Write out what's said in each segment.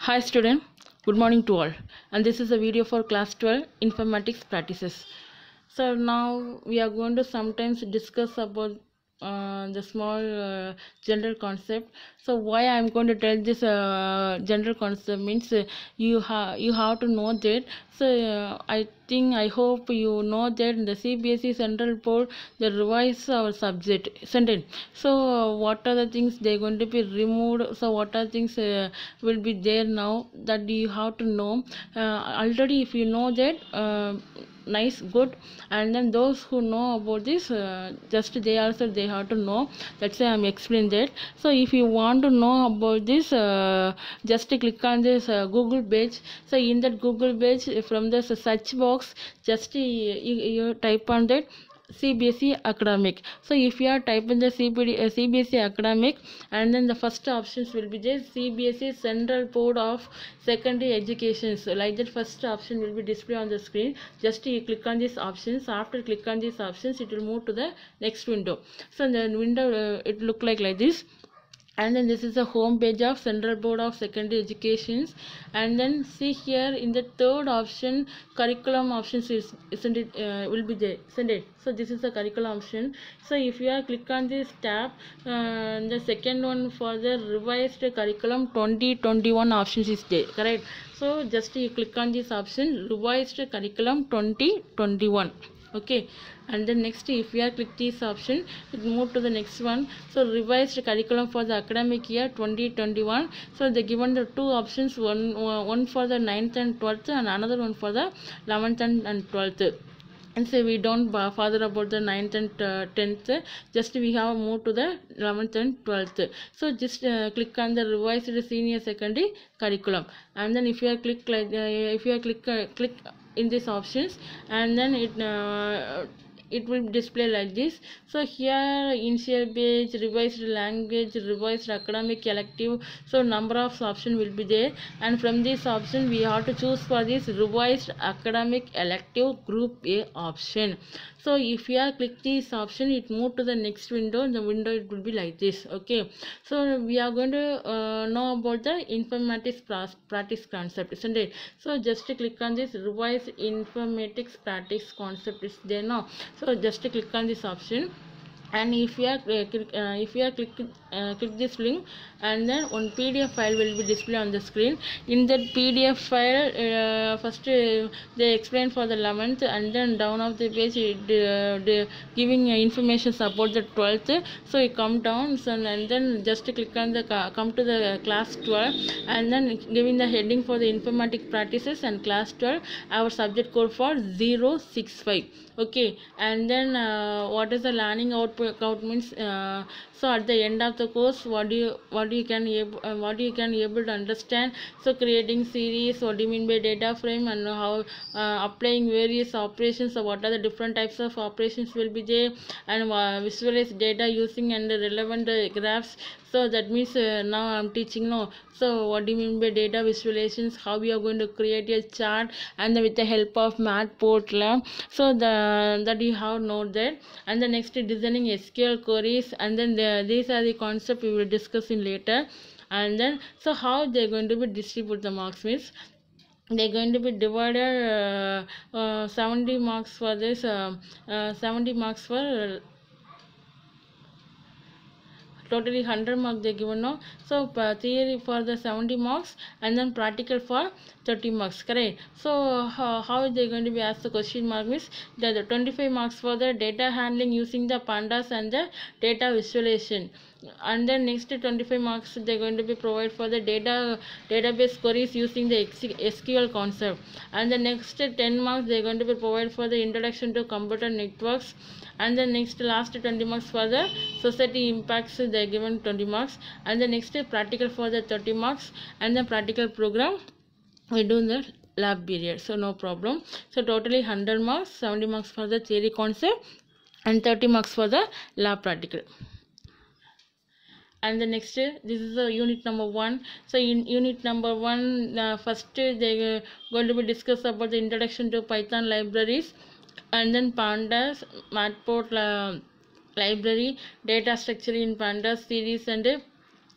Hi student, good morning to all, and this is a video for class 12 informatics practices. So now we are going to sometimes discuss about the small general concept. So why I am going to tell this general concept means you have to know that. So I hope you know that in the CBSE Central Board they revise our subject sentence. So what are the things they are going to be removed? So what are things will be there now that you have to know. Already if you know that. Nice, good, and then those who know about this just they have to know. That's why I'm explaining that. So if you want to know about this just click on this Google page. So in that Google page, from the search box, just you type on that CBSE academic. So if you are typing the CBSE academic, and then the first options will be the CBSE Central Board of Secondary Education. So like that, first option will be displayed on the screen. Just you click on these options. After click on these options, it will move to the next window. So the window it look like this. And then this is the home page of Central Board of Secondary Education. And then see here in the third option, curriculum options isn't it will be there, isn't it? So this is the curriculum option. So if you are click on this tab, the second one for the revised curriculum 2021 options is there, correct? So just you click on this option, revised curriculum 2021. Okay, and then next if we are click this option, it move to the next one. So revised curriculum for the academic year 2021. So they given the two options, one for the 9th and 12th and another one for the 11th and 12th. And say we don't bother about the 9th and 10th, just we have moved to the 11th and 12th. So just click on the revised senior secondary curriculum, and then if you are click like if you are click in these options, and then it will display like this. So here initial page, revised language, revised academic elective. So number of option will be there, and from this option we have to choose for this revised academic elective group A option. So if you are click this option, it move to the next window. The window it will be like this. Okay, so we are going to know about the informatics practice concept, isn't it? So just click on this revised informatics practice concept is there now. So just click on this option, and if you are click this link, and then one PDF file will be displayed on the screen. In that PDF file, first they explain for the 11th, and then down of the page giving information about the 12th. So you come down, so, and then just click on the come to the class 12, and then giving the heading for the informatic practices and class 12, our subject code for 065. Okay, and then what is the learning output means, so at the end of the course, what you can able to understand. So creating series, what do you mean by data frame, and how applying various operations. So what are the different types of operations will be there, and visualize data using and the relevant graphs. So that means now I'm teaching now. So what do you mean by data visualizations, how we are going to create a chart, and with the help of Matplotlib. So that you have know that. And the next is designing SQL queries, and then these are the concept we will discuss in later. And then so how they're going to be distribute the marks means, they're going to be divided 70 marks for this 70 marks for totally 100 marks they given now. So theory for the 70 marks, and then practical for 30 marks, correct? So how they going to be asked the question mark means, the 25 marks for the data handling using the pandas and the data visualization, and then next 25 marks they're going to be provided for the database queries using the SQL concept, and the next 10 marks they're going to be provided for the introduction to computer networks, and the next last 20 marks for the society impacts they're given 20 marks, and the next practical for the 30 marks, and the practical program we do in the lab period. So no problem. So totally 100 marks, 70 marks for the theory concept, and 30 marks for the lab practical. And the next, this is the unit number 1. So in unit number 1, first they going to be discuss about the introduction to Python libraries, and then pandas, matplotlib library, data structure in pandas series, and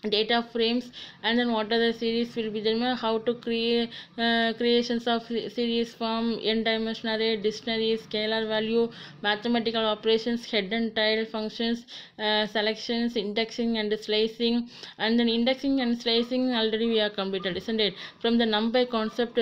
data frames, and then what are the series will be there, how to create creations of series from n-dimensional array, dictionary, scalar value, mathematical operations, head and tail functions, selections, indexing and slicing. And then indexing and slicing already we are completed, isn't it? From the numpy concept,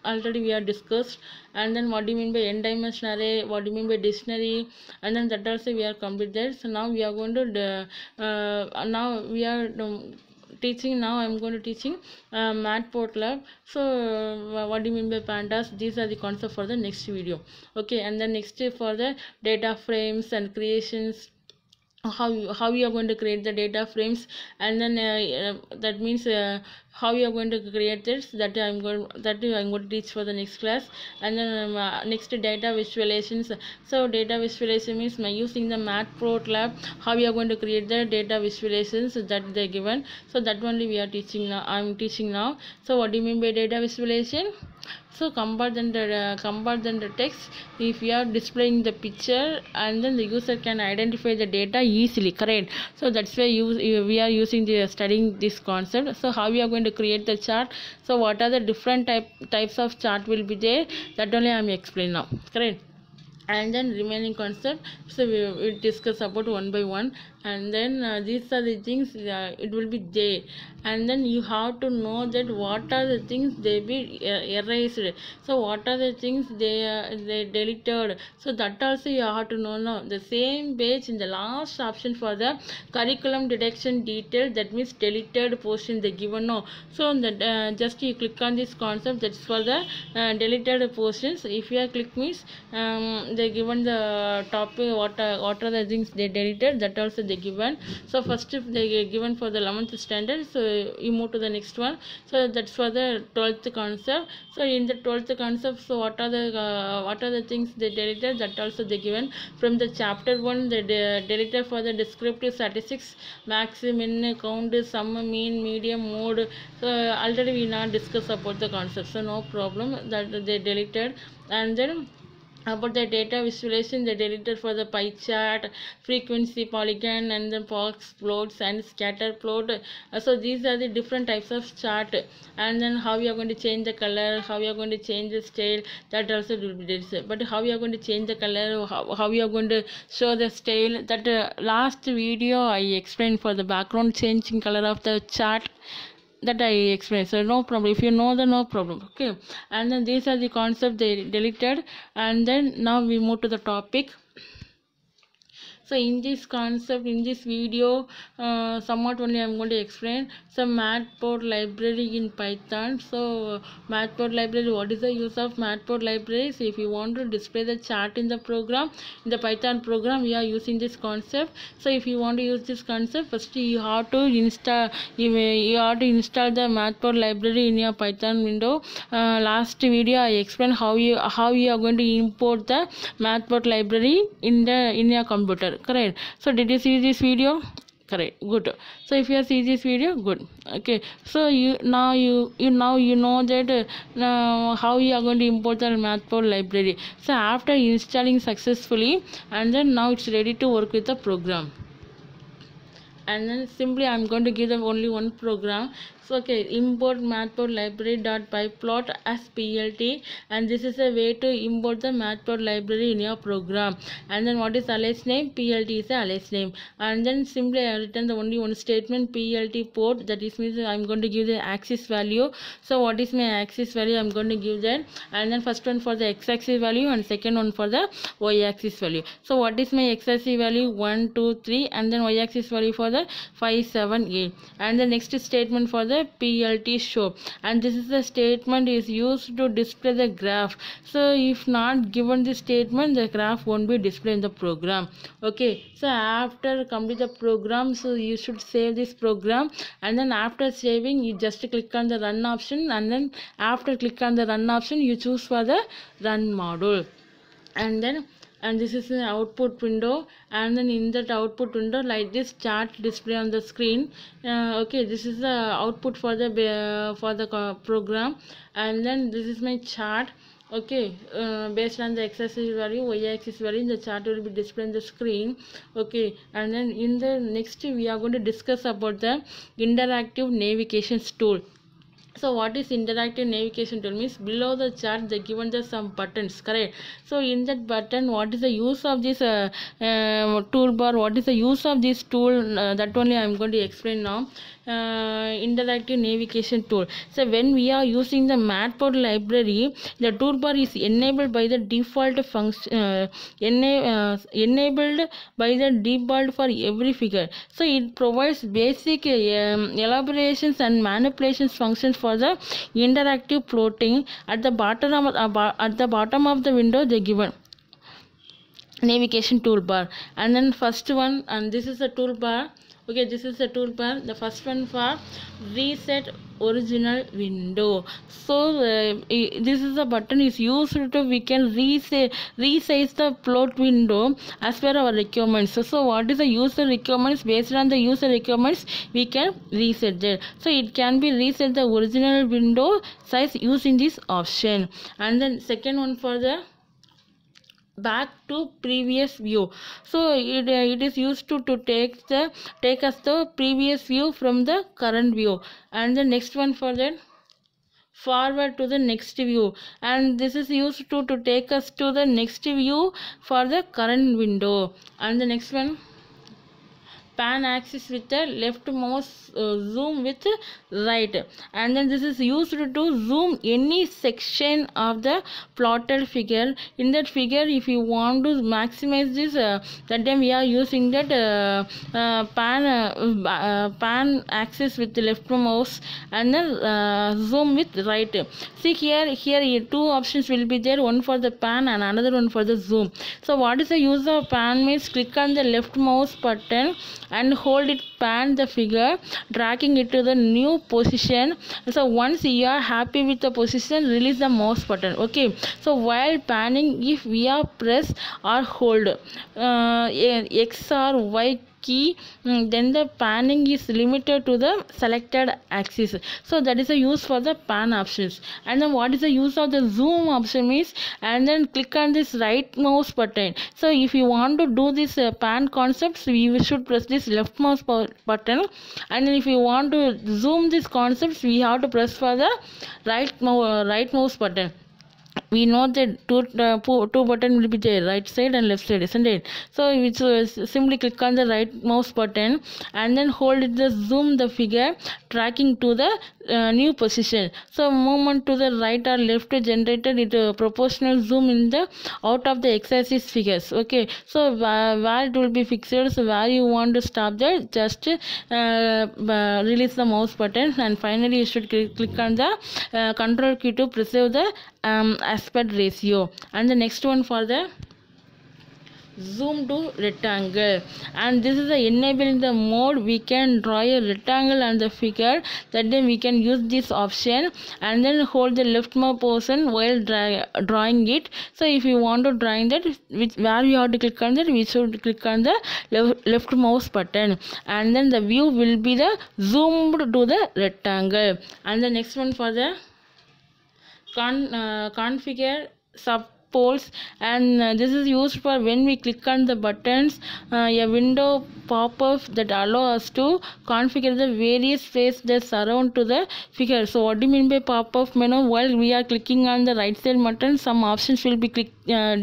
already we are discussed. And then what do you mean by n-dimensional array, what do you mean by dictionary, and then that also we are completed. So now we are going to now we are teaching, now I'm going to teaching Matplotlib. So what do you mean by pandas? These are the concepts for the next video. Okay, and then next for the data frames and creations, how you are going to create the data frames, and then that means how you are going to create this, that I'm going to teach for the next class. And then next data visualizations. So data visualization means using the Matplotlib, how you are going to create the data visualizations that they given. So that only we are teaching now, I'm teaching now. So what do you mean by data visualization? So compare than the text. If we are displaying the picture, and then the user can identify the data easily, correct? So that's why we are using the studying this concept. So how we are going to create the chart, so what are the different types of chart will be there, that only I am explaining now, correct? And then remaining concept, so we will discuss about one by one. And then these are the things it will be there, and then you have to know that what are the things they be erased, so what are the things they deleted. So that also you have to know now. The same page in the last option for the curriculum deduction detail, that means deleted portion they given now. So that just you click on this concept, that's for the deleted portions. If you are click means they given the topic, what are the things they deleted, that also they given. So first they given for the 11th standard, so you move to the next one. So that's for the 12th concept. So in the 12th concept, so what are the things they deleted, that also they given. From the chapter 1, they deleted for the descriptive statistics, max, min, count, sum, mean, medium, mode. So already we not discuss about the concept, so no problem, that they deleted. And then about the data visualization, they deleted for the pie chart, frequency, polygon, and then box plots and scatter plot. So these are the different types of chart. And then how you are going to change the color, how you are going to change the style, that also will be there. But how you are going to change the color, how you are going to show the style, that last video I explained for the background changing color of the chart, that I explained. So no problem, if you know, the no problem. Okay, and then these are the concepts they deleted. And then now we move to the topic. So in this concept, in this video, somewhat only I am going to explain some Matplotlib library in Python. So Matplotlib library, what is the use of Matplotlib library? So if you want to display the chart in the program, in the Python program, we are using this concept. So if you want to use this concept, first you have to install the Matplotlib library in your Python window. Last video I explained how you are going to import the Matplotlib library in your computer, correct? So did you see this video? Correct, good. So if you see this video, good. Okay, so you know that how you are going to import the Matplotlib library. So after installing successfully, and then now it's ready to work with the program. And then simply I'm going to give them only one program. So okay, import Matplotlib library.pyplot as plt, and this is a way to import the Matplotlib library in your program. And then what is alias name? Plt is a alias name. And then simply I return the only one statement, plt port, that is means I'm going to give the axis value. So what is my axis value? I'm going to give that. And then first one for the x-axis value, and second one for the y-axis value. So what is my x-axis value? 1 2 3, and then y-axis value for the 5 7 8. And the next statement for the plt show, and this is the statement is used to display the graph. So if not given this statement, the graph won't be displayed in the program. Okay, so after complete the program, so you should save this program. And then after saving, you just click on the run option, and then after click on the run option, you choose for the run module. And this is an output window, and then in that output window, like this chart display on the screen. Okay, this is the output for the program, and then this is my chart. Okay, based on the x-axis value, y-axis value, the chart will be displayed on the screen. Okay, and then in the next we are going to discuss about the interactive navigation tool. So what is interactive navigation tool means? Below the chart they given the some buttons, correct? So in that button, what is the use of this toolbar, what is the use of this tool, that only I am going to explain now. Interactive navigation tool. So when we are using the Matplotlib library, the toolbar is enabled by the default function, enabled by the default for every figure. So it provides basic elaborations and manipulations functions for the interactive plotting. At the bottom of the window they given navigation toolbar, and then first one, and this is the toolbar. Okay, this is the toolbar. The first one for reset original window. So this is the button is used to we can resize the plot window as per our requirements. So what is the user requirements? Based on the user requirements we can reset there. So it can be reset the original window size using this option. And then second one for the back to previous view. So it is used to take us the previous view from the current view. And the next one for that, forward to the next view, and this is used to take us to the next view for the current window. And the next one, pan axis with the left mouse, zoom with right, and then this is used to zoom any section of the plotted figure. In that figure, if you want to maximize this, that time we are using that pan axis with the left mouse, and then zoom with right. See here two options will be there, one for the pan and another one for the zoom. So what is the use of pan means? Click on the left mouse button and hold it, pan the figure, dragging it to the new position. So once you are happy with the position, release the mouse button. Okay, so while panning, if we are press or hold X or Y key, then the panning is limited to the selected axis. So that is the use for the pan options. And then what is the use of the zoom option is, and then click on this right mouse button. So if you want to do this pan concepts, we should press this left mouse button, and then if you want to zoom these concepts, we have to press for the right mouse button. We know that two button will be there, right side and left side, isn't it? So we simply click on the right mouse button and then hold it, the zoom the figure, tracking to the new position. So movement to the right or left generated it proportional zoom in the out of the x-axis figures. Okay, so where it will be fixed, so where you want to stop there, just release the mouse button, and finally you should click on the control key to preserve the aspect ratio. And the next one for the zoom to rectangle, and this is the enabling the mode. We can draw a rectangle on the figure, that then we can use this option and then hold the leftmost portion while drawing it. So if you want to drawing that, where you have to click on that, we should click on the left mouse button, and then the view will be the zoomed to the rectangle. And the next one for the configure sub poles, and this is used for when we click on the buttons, a window pop-up that allow us to configure the various space that surround to the figure. So what do you mean by pop-up menu? While we are clicking on the right side button, some options will be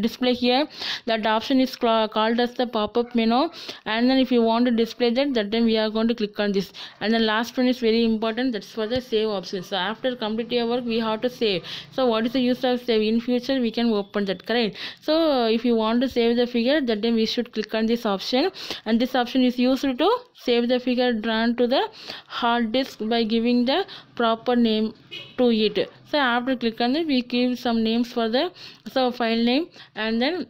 display here. That option is called as the pop-up menu, and then if you want to display that time we are going to click on this. And the last one is very important, that's for the save option. So after completing your work, we have to save. So what is the use of save? In future we can open that, correct? So if you want to save the figure, that then we should click on this option, and this option is used to save the figure drawn to the hard disk by giving the proper name to it. So after click on it, we give some names for the file name, and then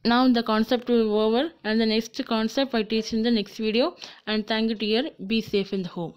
now the concept will be over, and the next concept I teach in the next video. And thank you, dear. Be safe in the home.